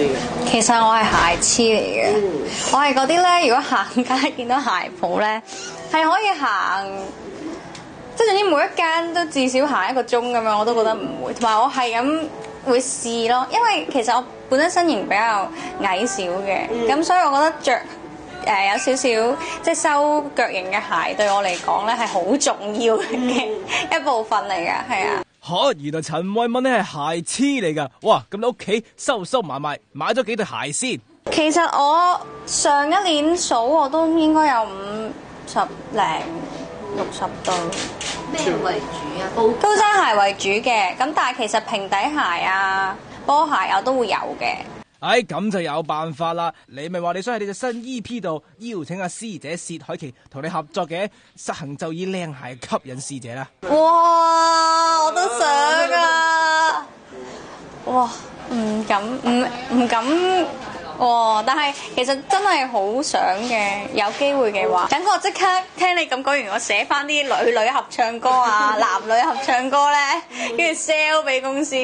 啲？其實我係鞋痴嚟嘅，我係嗰啲咧，如果行街見到鞋鋪咧，係可以行，即係總之每一間都至少行1個鐘咁樣，我都覺得唔會。同埋我係咁會試咯，因為其實我本身身形比較矮小嘅，咁所以我覺得着有少少即係收腳型嘅鞋對我嚟講咧係好重要嘅一部分嚟㗎，係啊。原來陳慧敏咧係鞋痴嚟㗎，哇！咁你屋企收埋買咗幾對鞋先？其實我上一年數我都應該有50零60對。咩為主啊？高踭鞋為主嘅，咁但係其實平底鞋啊、波鞋啊都會有嘅。咁就有辦法啦！你咪話你想喺你隻新 EP 度邀請阿師姐薛凱琪同你合作嘅，實行就以靚鞋吸引師姐啦！哇！我都想啊！哇！唔敢哇！但係其實真係好想嘅，有機會嘅話，等我即刻聽你咁講完，我寫翻啲女合唱歌啊、男女合唱歌咧，跟住 sell 俾公司。